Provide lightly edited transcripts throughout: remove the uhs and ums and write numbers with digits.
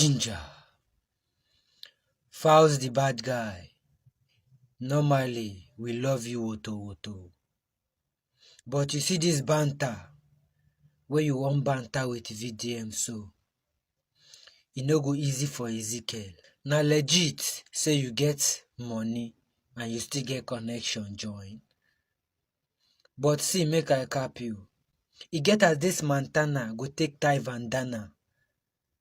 Ginger. FALANA'S the bad guy. Normally, we love you, Woto. But you see this banter, where you want banter with VDM, so it no go easy for Ezekiel. Now legit, say you get money and you still get connection join. But see, make I cap you. E get as this Montana go take tie bandana.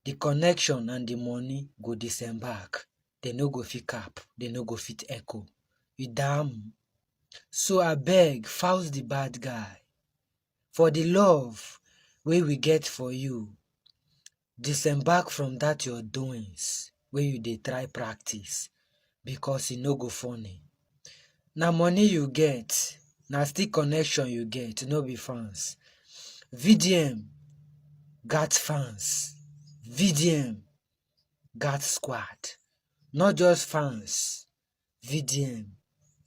The connection and the money go disembark. They no go fit cap, they no go fit echo. You damn. So I beg, FALANA'S the bad guy. For the love wey we get for you, disembark from that your doings wey you dey try practice, because e no go funny. Na money you get, na still connection you get, no be fans. VDM got fans. VDM got squad. Not just fans. VDM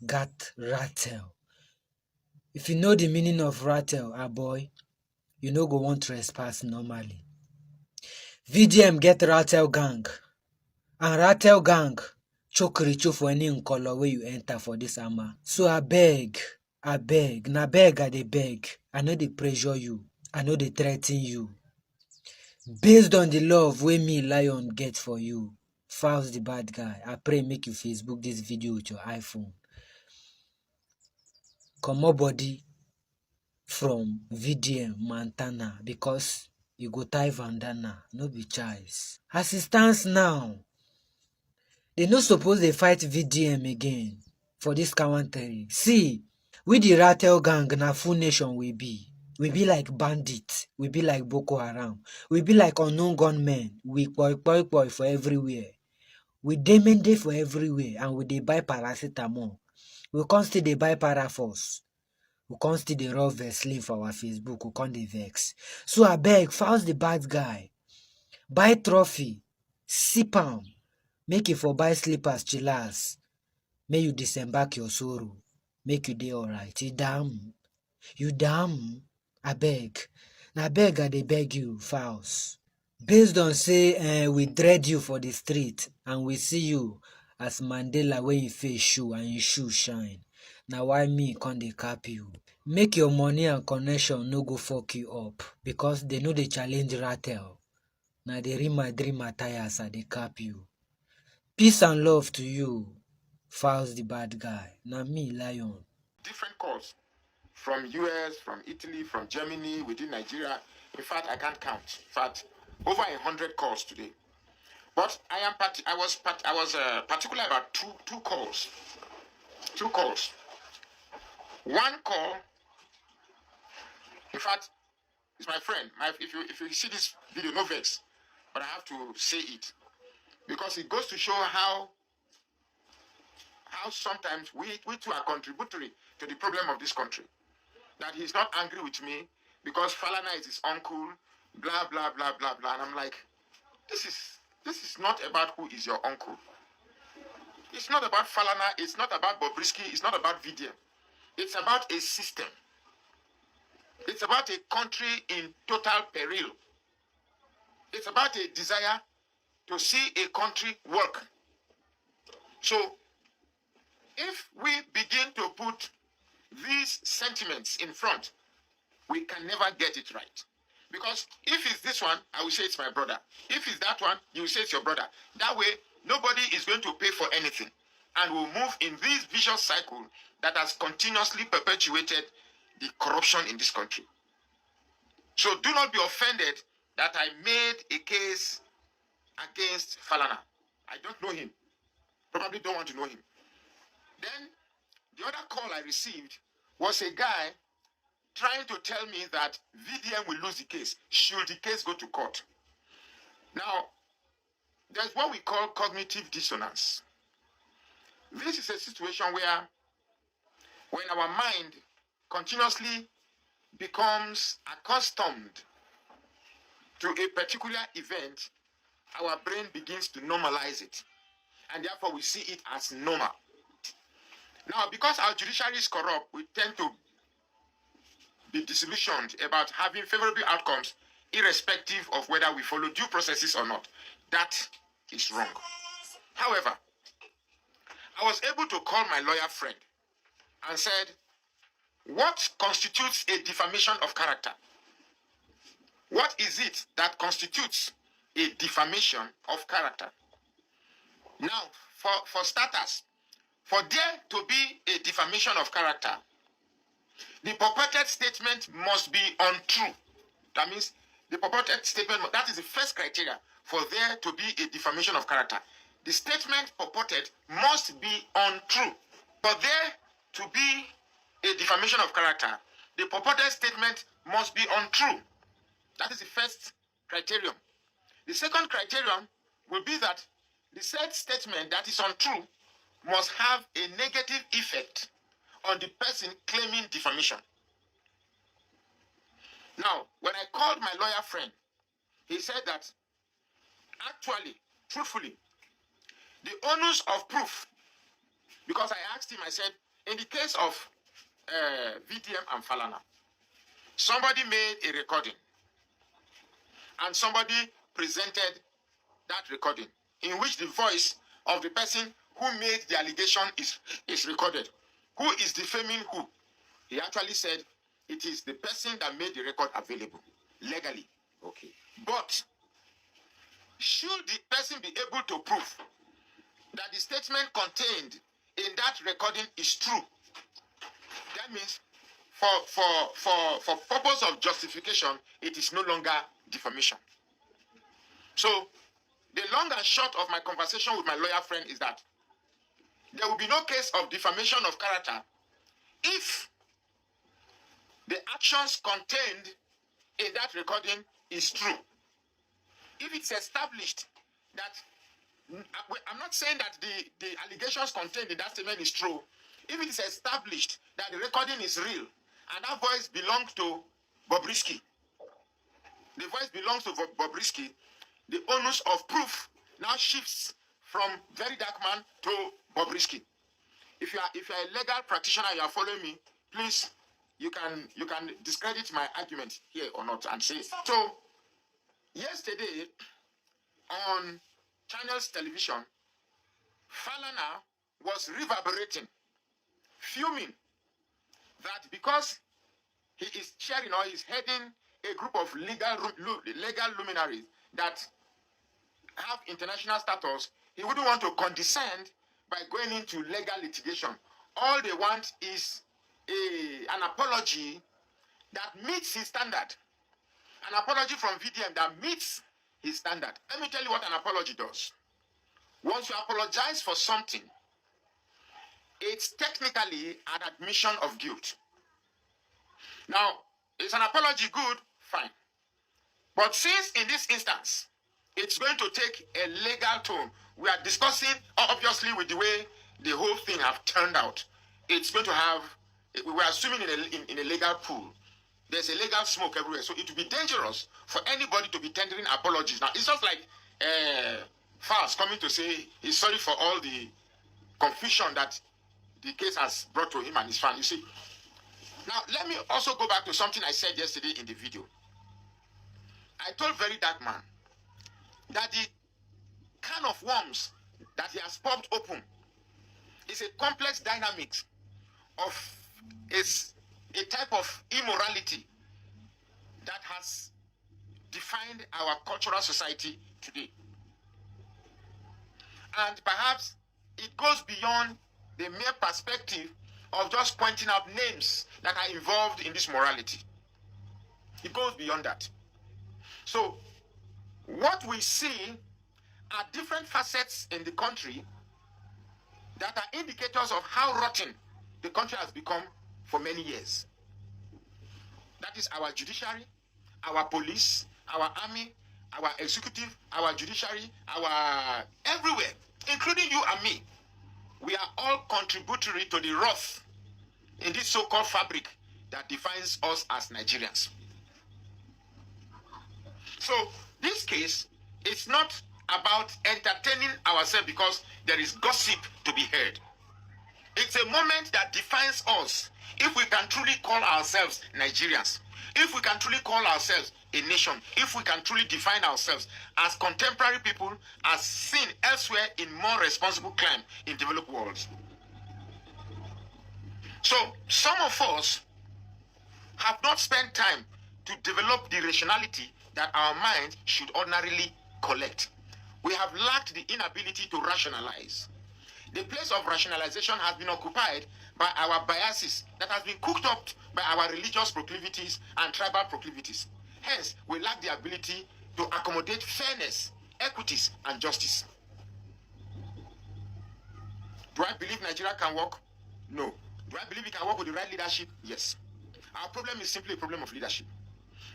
got rattle. If you know the meaning of rattle, boy, you no go want trespass normally. VDM get rattle gang. And rattle gang choke richo for any color where you enter for this armor. So I beg, na beg I dey beg. I know they pressure you. I know they threaten you. Based on the love wey me Lion get for you, FALANA'S the bad guy. I pray make you Facebook this video with your iPhone. Comot body from VDM Montana because you go tie bandana, no be choice. As it stands now, they no suppose they fight VDM again for this country. See, we the rattle gang na full nation we be. We be like bandits. We be like Boko Haram. We be like unknown gunmen. We boy for everywhere. We demande for everywhere and we dey buy paracetamol. We can't still dey buy paraforce. We can't still dey rough Veslin for our Facebook. We can't dey vex. So I beg, FALANA'S the bad guy. Buy trophy. Sip am. Make you for buy slippers, chillers. May you disembark your sorrow. Make you dey alright. You damn. I beg. I dey beg you, FALANA'S. Based on say we dread you for the street and we see you as Mandela when you face shoe and your shoe shine. Now why me can't they cap you? Make your money and connection no go fuck you up because they know they challenge rattle. Now they read my dream tires and they cap you. Peace and love to you, FALANA'S the bad guy. Now me, Lion. Different calls from US, from Italy, from Germany, within Nigeria. In fact, I can't count. In fact, over 100 calls today. But I was particular about two calls. Two calls. One call, in fact, is my friend. If you see this video, no vex, but I have to say it because it goes to show how sometimes we too are contributory to the problem of this country. That he's not angry with me because FALANA is his uncle, blah blah blah blah blah. And I'm like, this is not about who is your uncle. It's not about FALANA, it's not about Bobrisky, it's not about VDM. It's about a system. It's about a country in total peril. It's about a desire to see a country work. So, if we begin to put these sentiments in front, we can never get it right. Because if it's this one, I will say it's my brother. If it's that one, you will say it's your brother. That way, nobody is going to pay for anything. And we'll move in this vicious cycle that has continuously perpetuated the corruption in this country. So do not be offended that I made a case against FALANA. I don't know him. Probably don't want to know him. Then, the other call I received was a guy trying to tell me that VDM will lose the case should the case go to court. Now, there's what we call cognitive dissonance. This is a situation where when our mind continuously becomes accustomed to a particular event, our brain begins to normalize it. And therefore we see it as normal. Now, because our judiciary is corrupt, we tend to be disillusioned about having favorable outcomes irrespective of whether we follow due processes or not. That is wrong. However, I was able to call my lawyer friend and said, what constitutes a defamation of character? What is it that constitutes a defamation of character? Now, for starters, for there to be a defamation of character, the purported statement must be untrue. That means the purported statement, that is the first criteria for there to be a defamation of character. The statement purported must be untrue. For there to be a defamation of character, the purported statement must be untrue. That is the first criterion. The second criterion will be that the said statement that is untrue must have a negative effect on the person claiming defamation. Now, when I called my lawyer friend, he said that actually, truthfully, the onus of proof, because I asked him, I said, in the case of VDM and Falana, somebody made a recording and somebody presented that recording in which the voice of the person who made the allegation is recorded. Who is defaming who? He actually said it is the person that made the record available legally. Okay. But should the person be able to prove that the statement contained in that recording is true, that means for purpose of justification, it is no longer defamation. So the long and short of my conversation with my lawyer friend is that there will be no case of defamation of character if the actions contained in that recording is true. If it's established that, I'm not saying that the allegations contained in that statement is true. If it is established that the recording is real and that voice belongs to Bobrisky, the voice belongs to Bobrisky, the onus of proof now shifts from very dark man to Bobrisky. If you are a legal practitioner, you are following me, please, you can discredit my argument here or not and say. So yesterday on Channels Television, Falana was reverberating, fuming that because he is chairing or is heading a group of legal luminaries that have international status, he wouldn't want to condescend by going into legal litigation. All they want is an apology that meets his standard. An apology from VDM that meets his standard. Let me tell you what an apology does. Once you apologize for something, it's technically an admission of guilt. Now, is an apology good? Fine. But since in this instance, it's going to take a legal tone, we are discussing, obviously, with the way the whole thing have turned out, it's going to have, we are assuming in a legal pool, there's a legal smoke everywhere. So it would be dangerous for anybody to be tendering apologies. Now, it's just like FALANA'S coming to say he's sorry for all the confusion that the case has brought to him and his family. You see. Now, let me also go back to something I said yesterday in the video. I told Very Dark Man that the can of worms that he has popped open is a complex dynamic of a type of immorality that has defined our cultural society today. And perhaps it goes beyond the mere perspective of just pointing out names that are involved in this morality. It goes beyond that. So, what we see are different facets in the country that are indicators of how rotten the country has become for many years. That is our judiciary, our police, our army, our executive, our judiciary, our everywhere, including you and me. We are all contributory to the wrath in this so-called fabric that defines us as Nigerians. So this case is not about entertaining ourselves because there is gossip to be heard. It's a moment that defines us If we can truly call ourselves Nigerians, if we can truly call ourselves a nation, if we can truly define ourselves as contemporary people, as seen elsewhere in more responsible climb in developed worlds. So some of us have not spent time to develop the rationality that our minds should ordinarily collect. We have lacked the inability to rationalize. The place of rationalization has been occupied by our biases that has been cooked up by our religious proclivities and tribal proclivities. Hence, we lack the ability to accommodate fairness, equities, and justice. Do I believe Nigeria can work? No. Do I believe it can work with the right leadership? Yes. Our problem is simply a problem of leadership.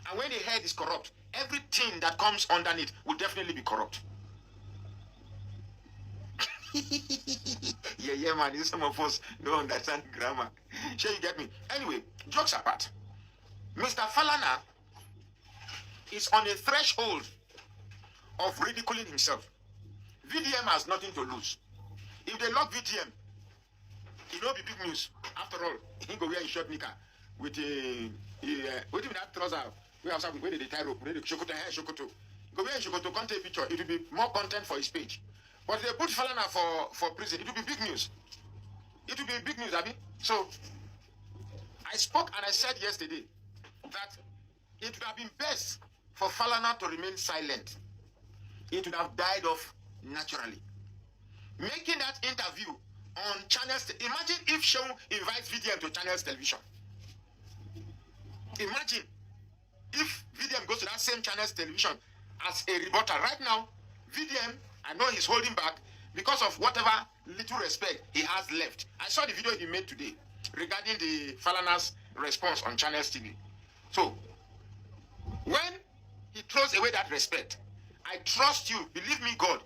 And when the head is corrupt, everything that comes underneath will definitely be corrupt. Yeah, man. Some of us don't understand grammar. Sure, you get me? Anyway, jokes apart. Mr. Falana is on a threshold of ridiculing himself. VDM has nothing to lose. If they lock VDM, it will be big news. After all, he go wear a short knicker with what even that trouser. We have something where they tie rope, where they shokoto hair, shokoto. Go wear a shokoto, can't take a picture. It will be more content for his page. But if they put Falana for prison, it will be big news. It will be big news, Abi. So, I spoke and I said yesterday that it would have been best for Falana to remain silent. It would have died off naturally. Making that interview on Channels, imagine if Seun invites VDM to Channels Television. Imagine if VDM goes to that same Channels Television as a reporter. Right now, VDM, I know he's holding back because of whatever little respect he has left. I saw the video he made today regarding the FALANA'S response on Channels TV. So, when he throws away that respect, I trust you, believe me, God,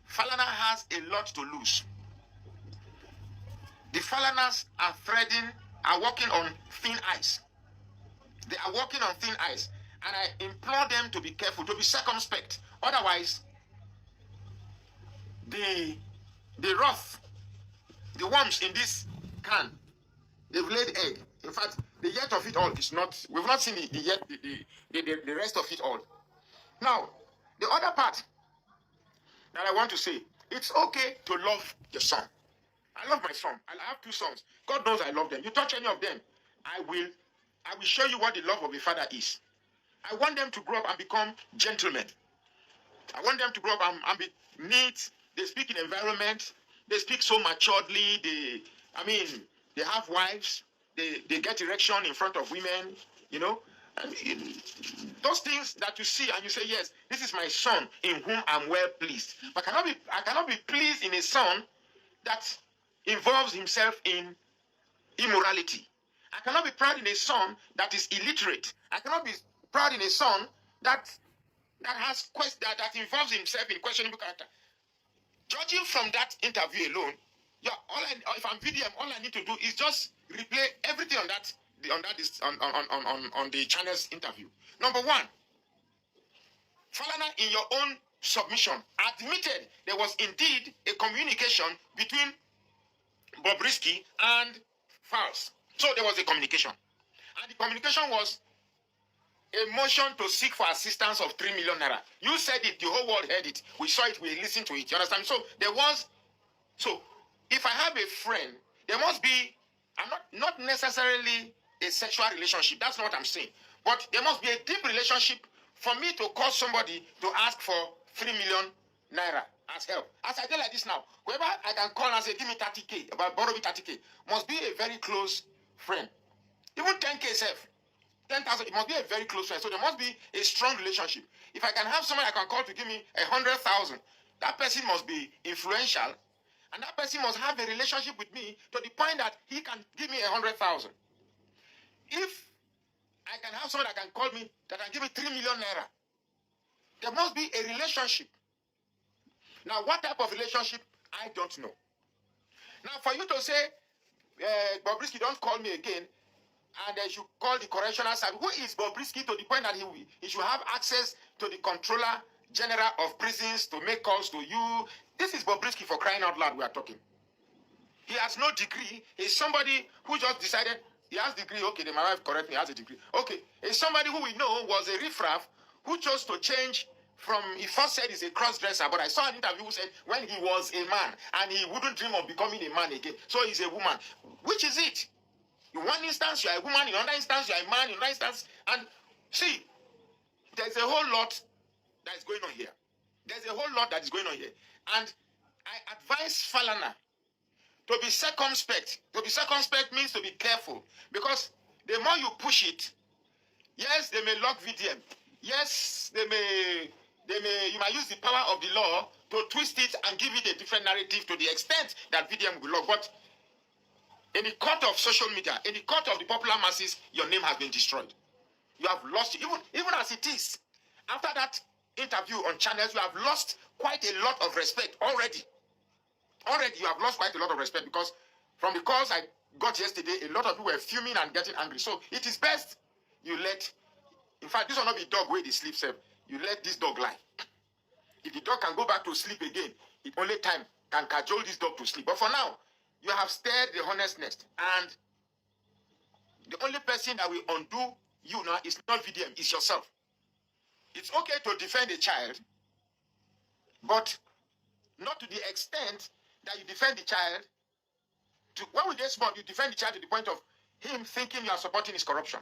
Falana has a lot to lose. The Falanas are walking on thin ice. They are walking on thin ice. And I implore them to be careful, to be circumspect. Otherwise, the wrath, the worms in this can, they've laid egg. In fact, the yet of it all is not, we've not seen the rest of it all. Now, the other part that I want to say, it's okay to love your son. I love my son. I have 2 sons. God knows I love them. You touch any of them, I will show you what the love of a father is. I want them to grow up and become gentlemen. I want them to grow up and be neat. They speak in environment. They speak so maturely. They have wives. They get erection in front of women, you know. And those things that you see and you say, yes, this is my son in whom I'm well pleased. But I cannot be pleased in a son that involves himself in immorality. I cannot be proud in a son that is illiterate. I cannot be proud in a son that involves himself in questionable character. Judging from that interview alone, if I'm VDM, all I need to do is just replay everything on the channel's interview. Number 1, Falana, in your own submission, admitted there was indeed a communication between Bobrisky and FALANA'S. So there was a communication. And the communication was a motion to seek for assistance of 3 million naira. You said it, the whole world heard it. We saw it, we listened to it. You understand? So if I have a friend, there must be, not necessarily a sexual relationship. That's not what I'm saying. But there must be a deep relationship for me to call somebody to ask for 3 million naira as help. As I do like this now, whoever I can call and say, give me 30K, borrow me 30K, must be a very close friend. Even 10K self, 10,000, it must be a very close friend. So there must be a strong relationship. If I can have someone I can call to give me 100,000, that person must be influential, and that person must have a relationship with me to the point that he can give me 100,000. If I can have someone that can call me, that can give me 3 million naira, there must be a relationship. Now, what type of relationship, I don't know. Now, for you to say, Bobrisky, don't call me again, and they should call the correctional service. Who is Bobrisky to the point that he should have access to the Controller General of Prisons to make calls to you? This is Bobrisky, for crying out loud we are talking. He has no degree. He's somebody who just decided, He has degree. Okay, then my wife correct me. Has a degree. Okay, it's somebody who we know was a riffraff who chose to change from. He first said he's a cross-dresser, but I saw an interview who said when he was a man and he wouldn't dream of becoming a man again, so he's a woman. Which is it? In one instance you are a woman, in another instance you are a man, in another instance, and see, there's a whole lot that is going on here. There's a whole lot that is going on here, and I advise Falana to be circumspect. To be circumspect means to be careful, because the more you push it, yes, they may lock VDM. Yes, you might use the power of the law to twist it and give it a different narrative to the extent that VDM will lock. But in the court of social media, in the court of the popular masses, your name has been destroyed. You have lost, even as it is. After that interview on channels, you have lost quite a lot of respect already. Already, you have lost quite a lot of respect, because from the calls I got yesterday, a lot of people were fuming and getting angry. So it is best you let, in fact, this will not be dog where they sleep safe. You let this dog lie. If the dog can go back to sleep again, it only time can cajole this dog to sleep. But for now, you have stirred the hornet's nest, and the only person that will undo you now is not VDM, it's yourself. It's okay to defend a child, but not to the extent that you defend the child. When we get small, you defend the child to the point of him thinking you are supporting his corruption.